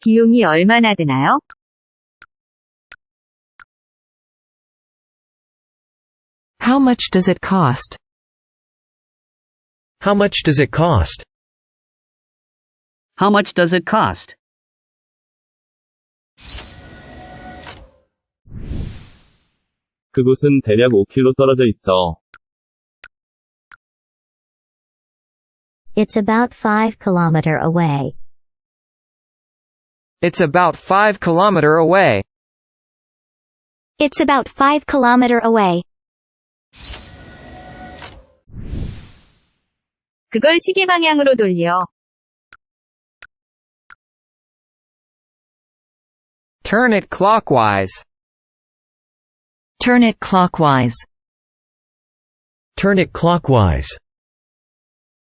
비용이 얼마나 드나요? How much does it cost? How much does it cost? How much does it cost? 그곳은 대략 5km 떨어져 있어. It's about 5 km away. It's about 5 km away. It's about 5 km away. 그걸 시계 방향으로 돌려. Turn it clockwise. Turn it clockwise. Turn it clockwise.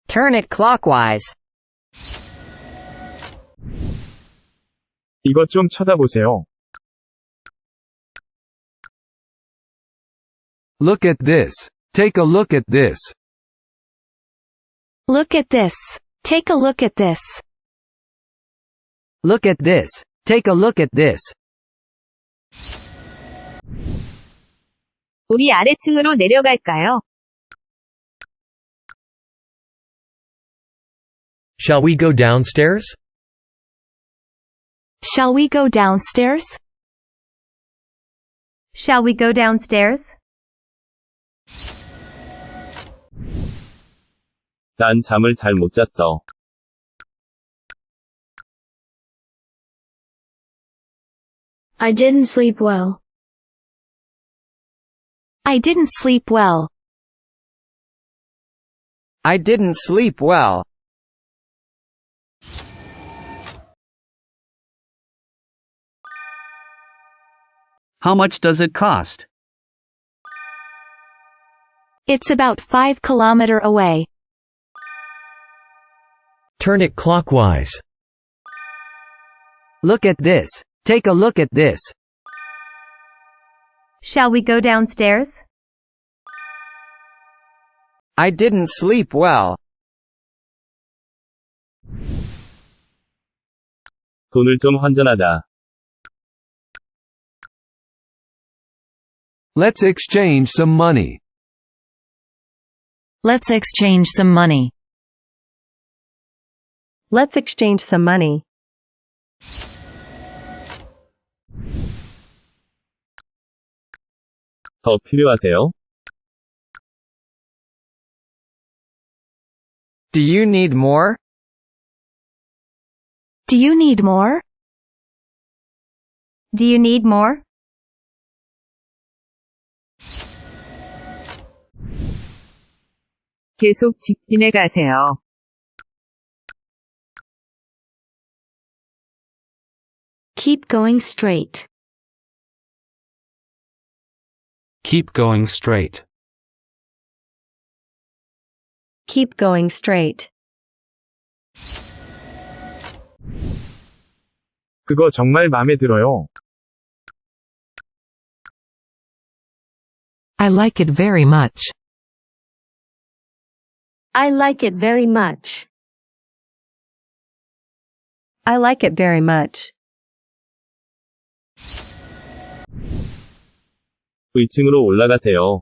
Turn it clockwise. 이것 좀 쳐다보세요. Look at this. Take a look at this. Look at this. Take a look at this. Look at this. Take a look at this. 우리 아래층으로 내려갈까요? Shall we go downstairs? Shall we go downstairs? Shall we go downstairs? 난 잠을 잘 못 잤어. I didn't sleep well. I didn't sleep well. I didn't sleep well. How much does it cost? It's about 5 km away. Turn it clockwise. Look at this. Take a look at this. Shall we go downstairs? I didn't sleep well. 돈을 좀 환전하자. Let's exchange some money. Let's exchange some money. Let's exchange some money. 더 필요하세요? Do you need more? Do you need more? Do you need more? 계속 직진해 가세요. Keep going straight. Keep going straight. Keep going straight. 그거 정말 마음에 들어요. I like it very much. I like it very much. I like it very much. 1층으로 올라가세요.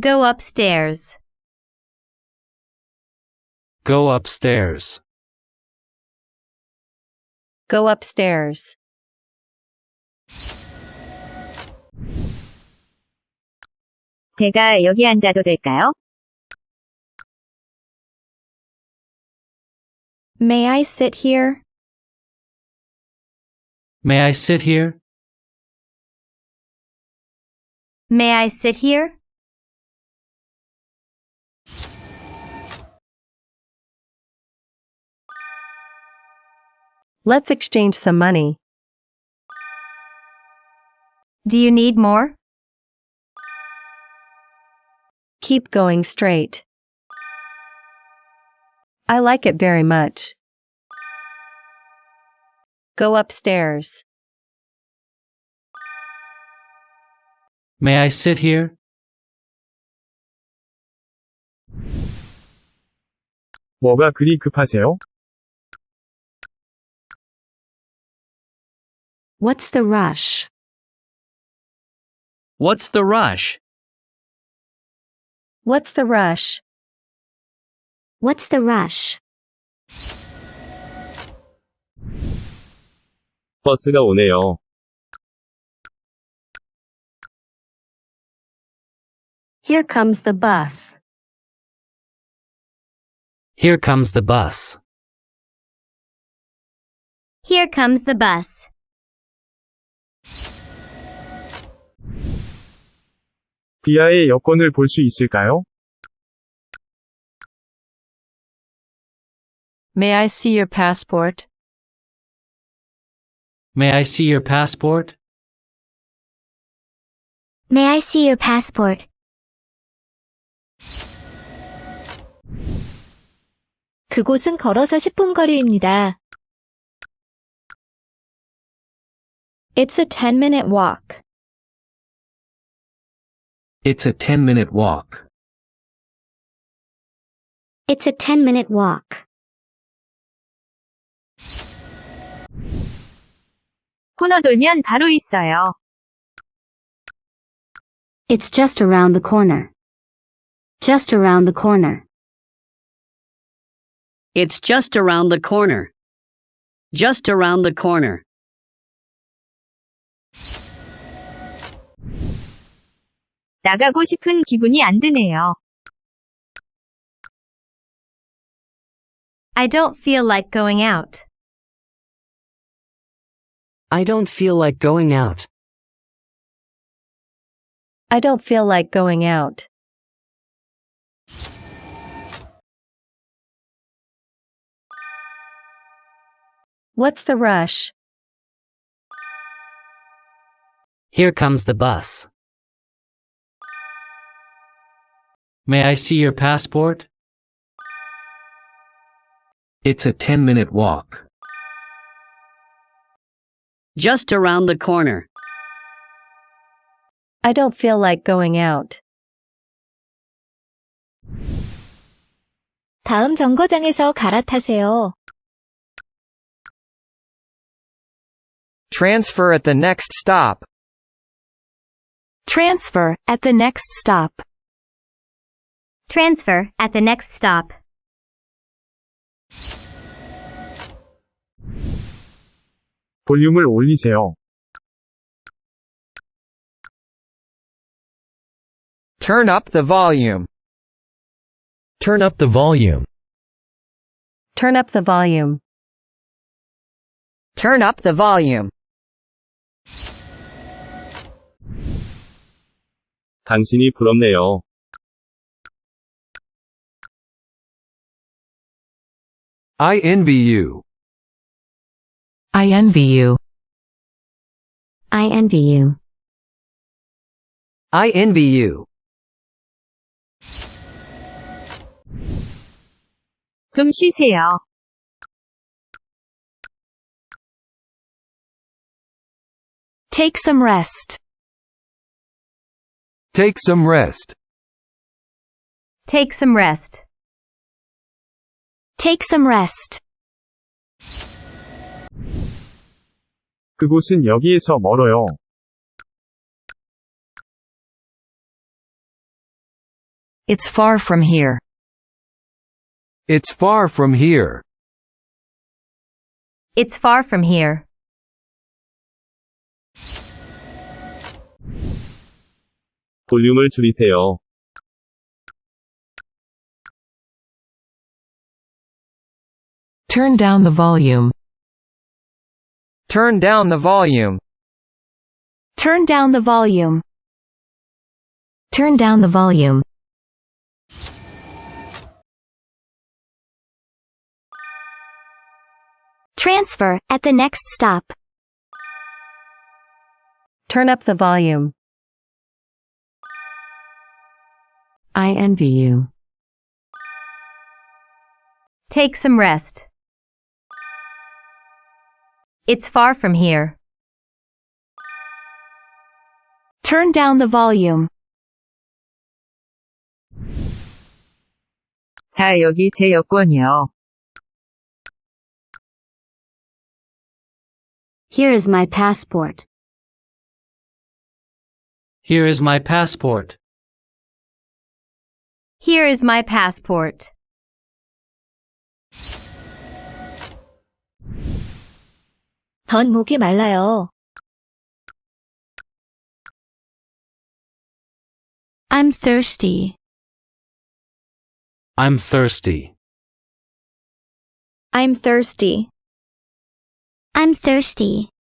Go upstairs. Go upstairs. Go upstairs. 제가 여기 앉아도 될까요? May I sit here? May I sit here? May I sit here? Let's exchange some money. Do you need more? Keep going straight. I like it very much. Go upstairs. May I sit here? 뭐가 그리 급하세요? What's the rush? What's the rush? What's the rush? What's the rush? 버스가 오네요. Here comes the bus. Here comes the bus. Here comes the bus. 비아의 여권을 볼 수 있을까요? May I see your passport? May I see your passport? May I see your passport? 그곳은 걸어서 10분 거리입니다. It's a 10-minute walk. It's a 10-minute walk. It's a 10-minute walk. 코너 돌면 바로 있어요. It's just around the corner. Just around the corner. It's just around the corner. Just around the corner. 나가고 싶은 기분이 안 드네요. I don't feel like going out. I don't feel like going out. I don't feel like going out. What's the rush? Here comes the bus. May I see your passport? It's a 10-minute walk. Just around the corner. I don't feel like going out. 다음 정거장에서 갈아타세요. Transfer at the next stop. Transfer at the next stop. Transfer at the next stop. 볼륨을 올리세요. Turn up the volume. Turn up the volume. Turn up the volume. Turn up the volume. 당신이 부럽네요. I envy you. I envy you. I envy you. I envy you. 좀 쉬세요. Take some rest. Take some rest. Take some rest. Take some rest. 그곳은 여기에서 멀어요. It's far from here. It's far from here. It's far from here. 볼륨을 줄이세요. Turn down the volume. Turn down the volume. Turn down the volume. Turn down the volume. Transfer at the next stop. Turn up the volume. I envy you. Take some rest. It's far from here. Turn down the volume. 자, 여기 제 여권이요. Here is my passport. Here is my passport. Here is my passport. 전 목이 말라요. I'm thirsty. I'm thirsty. I'm thirsty. I'm thirsty.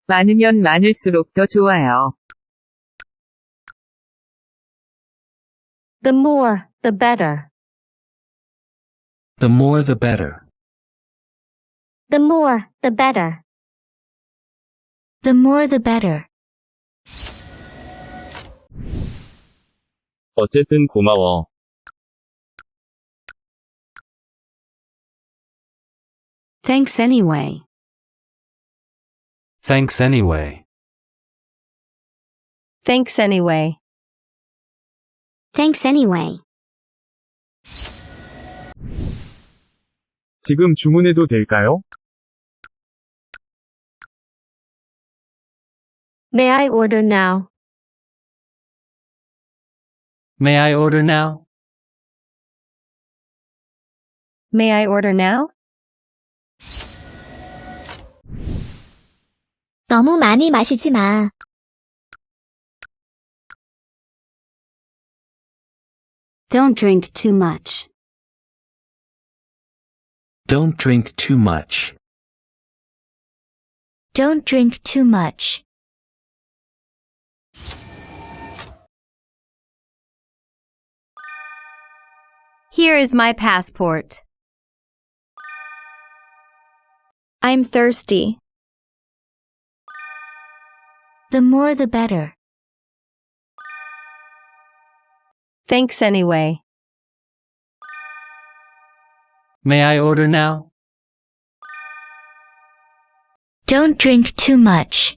많으면 많을수록 더 좋아요. The more, the better. The more the better. The more, the better. The more, the better. 어쨌든 고마워. Thanks anyway. Thanks anyway. Thanks anyway. Thanks anyway. 지금 주문해도 될까요? May I order now? May I order now? May I order now? 너무 많이 마시지 마. Don't drink too much. Don't drink too much. Don't drink too much. Here is my passport. I'm thirsty. The more the better. Thanks anyway. May I order now? Don't drink too much.